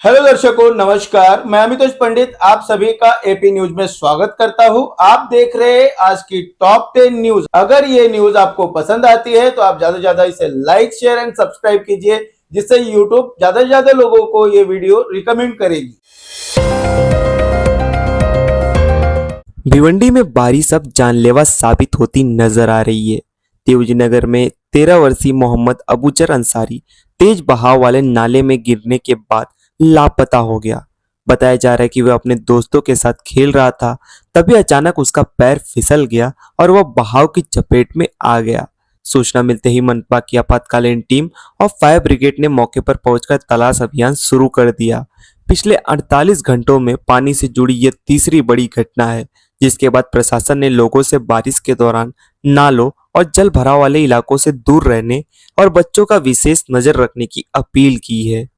Hello दर्शकों, नमस्कार। मैं अमितोष पंडित आप सभी का एपी न्यूज में स्वागत करता हूं। आप देख रहे हैं आज की टॉप 10 न्यूज। अगर ये न्यूज आपको पसंद आती है तो आप ज्यादा से ज्यादा इसे लाइक, शेयर एंड सब्सक्राइब कीजिए, जिससे यूट्यूब ज्यादा से ज्यादा लोगों को ये वीडियो रिकमेंड करेगी। भिवंडी में बारिश अब जानलेवा साबित होती नजर आ रही है। देवजीनगर में 13 वर्षीय मोहम्मद अबूचर अंसारी तेज बहाव वाले नाले में गिरने के बाद लापता हो गया। बताया जा रहा है कि वह अपने दोस्तों के साथ खेल रहा था, तभी अचानक उसका पैर फिसल गया और वह बहाव की चपेट में आ गया। सूचना मिलते ही मनपा की आपातकालीन टीम और फायर ब्रिगेड ने मौके पर पहुंचकर तलाश अभियान शुरू कर दिया। पिछले 48 घंटों में पानी से जुड़ी यह तीसरी बड़ी घटना है, जिसके बाद प्रशासन ने लोगों से बारिश के दौरान नालों और जल भराव वाले इलाकों से दूर रहने और बच्चों का विशेष नजर रखने की अपील की है।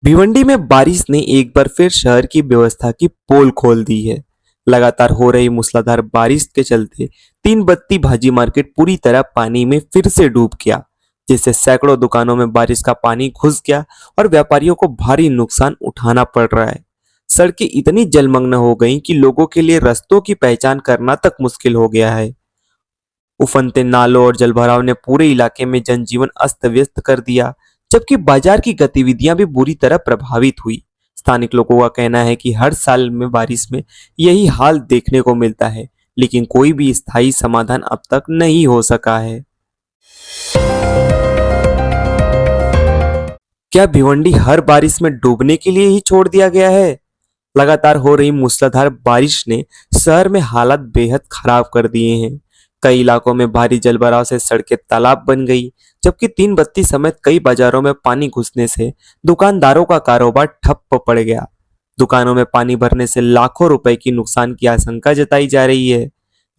भिवंडी में बारिश ने एक बार फिर शहर की व्यवस्था की पोल खोल दी है। लगातार हो रही मूसलाधार बारिश के चलते तीन बत्ती भाजी मार्केट पूरी तरह पानी में फिर से डूब गया, जिससे सैकड़ों दुकानों में बारिश का पानी घुस गया और व्यापारियों को भारी नुकसान उठाना पड़ रहा है। सड़कें इतनी जलमग्न हो गईं कि लोगों के लिए रास्तों की पहचान करना तक मुश्किल हो गया है। उफनते नालों और जलभराव ने पूरे इलाके में जनजीवन अस्त व्यस्त कर दिया, जबकि बाजार की गतिविधियां भी बुरी तरह प्रभावित हुई। स्थानिक लोगों का कहना है कि हर साल में बारिश में यही हाल देखने को मिलता है, लेकिन कोई भी स्थायी समाधान अब तक नहीं हो सका है। क्या भिवंडी हर बारिश में डूबने के लिए ही छोड़ दिया गया है? लगातार हो रही मूसलाधार बारिश ने शहर में हालात बेहद खराब कर दिए हैं। कई इलाकों में भारी जलभराव से सड़कें तालाब बन गई, जबकि तीन बत्ती समेत कई बाजारों में पानी घुसने से दुकानदारों का कारोबार ठप पड़ गया। दुकानों में पानी भरने से लाखों रुपए की नुकसान की आशंका जताई जा रही है।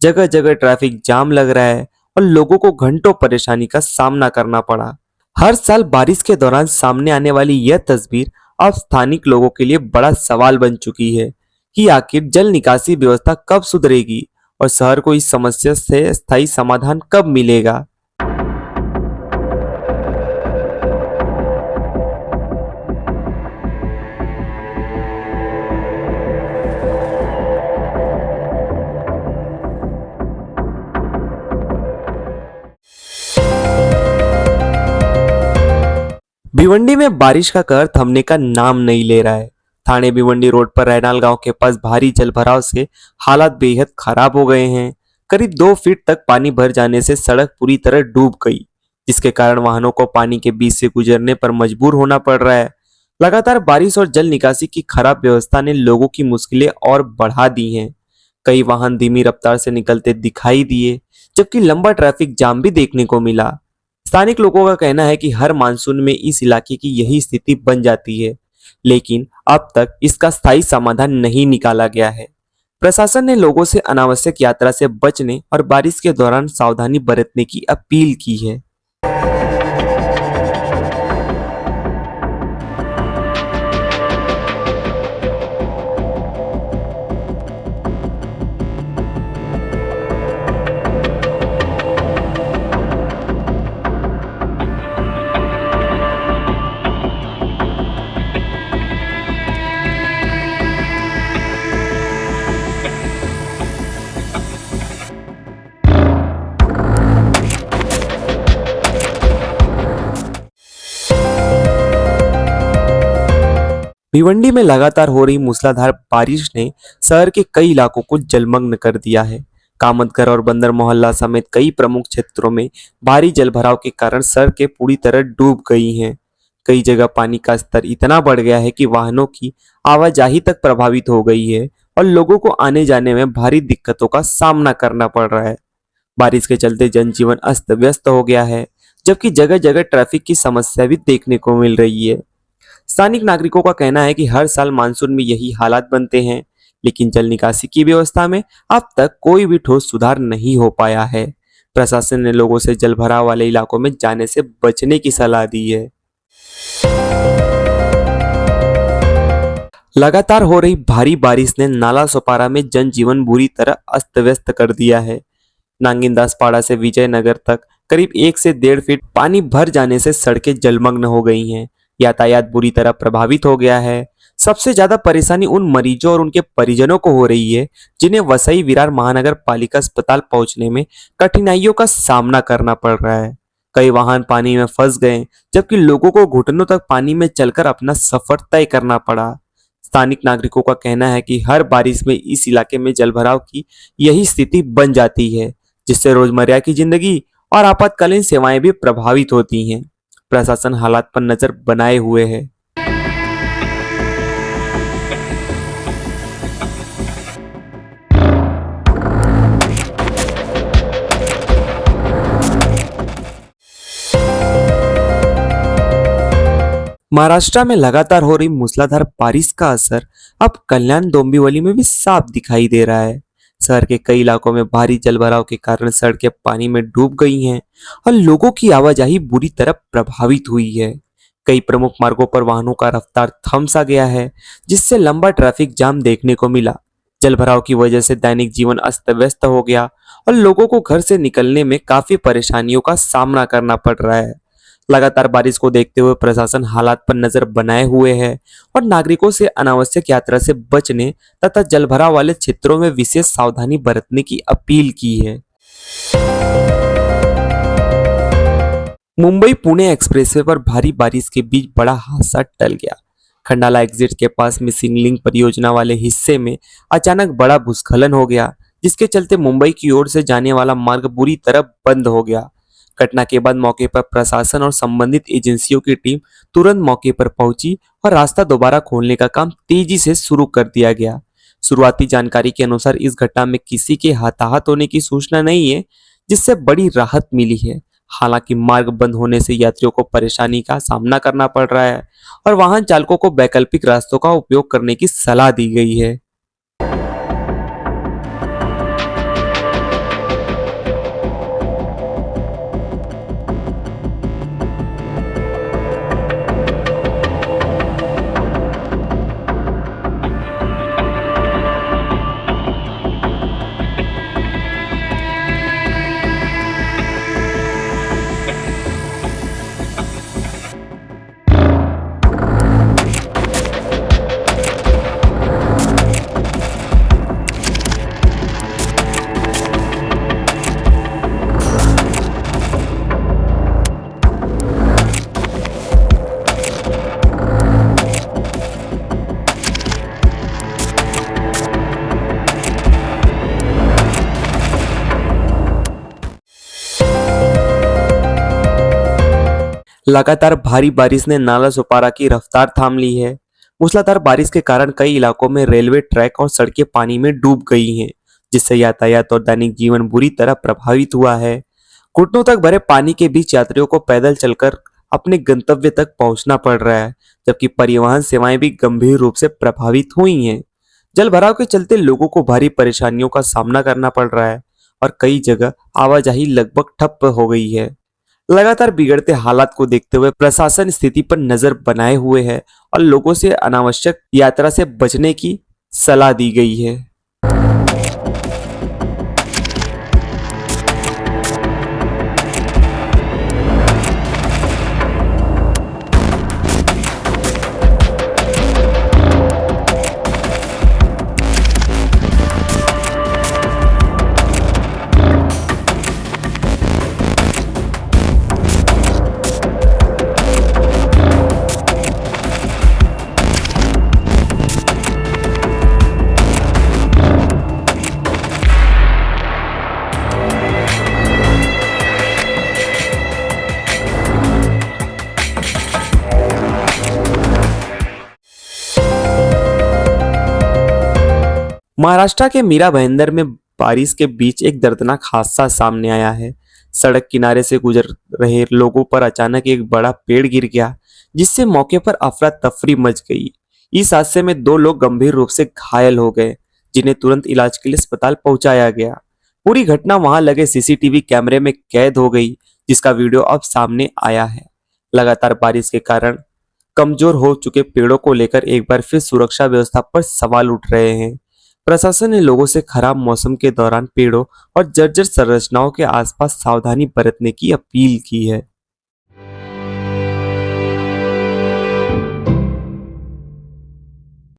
जगह जगह ट्रैफिक जाम लग रहा है और लोगों को घंटों परेशानी का सामना करना पड़ा। हर साल बारिश के दौरान सामने आने वाली यह तस्वीर अब स्थानिक लोगों के लिए बड़ा सवाल बन चुकी है कि आखिर जल निकासी व्यवस्था कब सुधरेगी और शहर को इस समस्या से स्थायी समाधान कब मिलेगा। भिवंडी में बारिश का कहर थमने का नाम नहीं ले रहा है। थाने भिवंडी रोड पर रैनाल गांव के पास भारी जलभराव से हालात बेहद खराब हो गए हैं। करीब 2 फीट तक पानी भर जाने से सड़क पूरी तरह डूब गई, जिसके कारण वाहनों को पानी के बीच से गुजरने पर मजबूर होना पड़ रहा है। लगातार बारिश और जल निकासी की खराब व्यवस्था ने लोगों की मुश्किलें और बढ़ा दी हैं। कई वाहन धीमी रफ्तार से निकलते दिखाई दिए, जबकि लंबा ट्रैफिक जाम भी देखने को मिला। स्थानिक लोगों का कहना है कि हर मानसून में इस इलाके की यही स्थिति बन जाती है, लेकिन अब तक इसका स्थायी समाधान नहीं निकाला गया है। प्रशासन ने लोगों से अनावश्यक यात्रा से बचने और बारिश के दौरान सावधानी बरतने की अपील की है। भिवंडी में लगातार हो रही मूसलाधार बारिश ने शहर के कई इलाकों को जलमग्न कर दिया है। कामतगर और बंदर मोहल्ला समेत कई प्रमुख क्षेत्रों में भारी जलभराव के कारण सड़कें पूरी तरह डूब गई हैं। कई जगह पानी का स्तर इतना बढ़ गया है कि वाहनों की आवाजाही तक प्रभावित हो गई है और लोगों को आने जाने में भारी दिक्कतों का सामना करना पड़ रहा है। बारिश के चलते जनजीवन अस्त व्यस्त हो गया है, जबकि जगह जगह ट्रैफिक की समस्या भी देखने को मिल रही है। स्थानिक नागरिकों का कहना है कि हर साल मानसून में यही हालात बनते हैं, लेकिन जल निकासी की व्यवस्था में अब तक कोई भी ठोस सुधार नहीं हो पाया है। प्रशासन ने लोगों से जलभराव वाले इलाकों में जाने से बचने की सलाह दी है। लगातार हो रही भारी बारिश ने नाला सोपारा में जनजीवन बुरी तरह अस्त व्यस्त कर दिया है। नांगिनदास पाड़ा से विजयनगर तक करीब 1 से 1.5 फीट पानी भर जाने से सड़कें जलमग्न हो गई हैं। यातायात बुरी तरह प्रभावित हो गया है। सबसे ज्यादा परेशानी उन मरीजों और उनके परिजनों को हो रही है जिन्हें वसई विरार महानगर पालिका अस्पताल पहुंचने में कठिनाइयों का सामना करना पड़ रहा है। कई वाहन पानी में फंस गए, जबकि लोगों को घुटनों तक पानी में चलकर अपना सफर तय करना पड़ा। स्थानिक नागरिकों का कहना है कि हर बारिश में इस इलाके में जलभराव की यही स्थिति बन जाती है, जिससे रोजमर्रा की जिंदगी और आपातकालीन सेवाएं भी प्रभावित होती हैं। प्रशासन हालात पर नजर बनाए हुए है। महाराष्ट्र में लगातार हो रही मूसलाधार बारिश का असर अब कल्याण डोंबिवली में भी साफ दिखाई दे रहा है। शहर के कई इलाकों में भारी जलभराव के कारण सड़कें पानी में डूब गई हैं और लोगों की आवाजाही बुरी तरह प्रभावित हुई है। कई प्रमुख मार्गों पर वाहनों का रफ्तार थम सा गया है, जिससे लंबा ट्रैफिक जाम देखने को मिला। जलभराव की वजह से दैनिक जीवन अस्त व्यस्त हो गया और लोगों को घर से निकलने में काफी परेशानियों का सामना करना पड़ रहा है। लगातार बारिश को देखते हुए प्रशासन हालात पर नजर बनाए हुए है और नागरिकों से अनावश्यक यात्रा से बचने तथा जलभराव वाले क्षेत्रों में विशेष सावधानी बरतने की अपील की है। मुंबई पुणे एक्सप्रेसवे पर भारी बारिश के बीच बड़ा हादसा टल गया। खंडाला एग्जिट के पास मिसिंग लिंक परियोजना वाले हिस्से में अचानक बड़ा भूस्खलन हो गया, जिसके चलते मुंबई की ओर से जाने वाला मार्ग बुरी तरह बंद हो गया। घटना के बाद मौके पर प्रशासन और संबंधित एजेंसियों की टीम तुरंत मौके पर पहुंची और रास्ता दोबारा खोलने का काम तेजी से शुरू कर दिया गया। शुरुआती जानकारी के अनुसार इस घटना में किसी के हताहत होने की सूचना नहीं है, जिससे बड़ी राहत मिली है। हालांकि मार्ग बंद होने से यात्रियों को परेशानी का सामना करना पड़ रहा है और वाहन चालकों को वैकल्पिक रास्तों का उपयोग करने की सलाह दी गई है। लगातार भारी बारिश ने नाला सुपारा की रफ्तार थाम ली है। मूसलाधार बारिश के कारण कई इलाकों में रेलवे ट्रैक और सड़कें पानी में डूब गई हैं, जिससे यातायात और दैनिक जीवन बुरी तरह प्रभावित हुआ है। घुटनों तक भरे पानी के बीच यात्रियों को पैदल चलकर अपने गंतव्य तक पहुंचना पड़ रहा है, जबकि परिवहन सेवाएं भी गंभीर रूप से प्रभावित हुई हैं। जल भराव के चलते लोगों को भारी परेशानियों का सामना करना पड़ रहा है और कई जगह आवाजाही लगभग ठप हो गई है। लगातार बिगड़ते हालात को देखते हुए प्रशासन स्थिति पर नजर बनाए हुए है और लोगों से अनावश्यक यात्रा से बचने की सलाह दी गई है। महाराष्ट्र के मीरा भाईंदर में बारिश के बीच एक दर्दनाक हादसा सामने आया है। सड़क किनारे से गुजर रहे लोगों पर अचानक एक बड़ा पेड़ गिर गया, जिससे मौके पर अफरा तफरी मच गई। इस हादसे में 2 लोग गंभीर रूप से घायल हो गए, जिन्हें तुरंत इलाज के लिए अस्पताल पहुंचाया गया। पूरी घटना वहां लगे सीसीटीवी कैमरे में कैद हो गई, जिसका वीडियो अब सामने आया है। लगातार बारिश के कारण कमजोर हो चुके पेड़ों को लेकर एक बार फिर सुरक्षा व्यवस्था पर सवाल उठ रहे हैं। प्रशासन ने लोगों से खराब मौसम के दौरान पेड़ों और जर्जर संरचनाओं के आसपास सावधानी बरतने की अपील की है।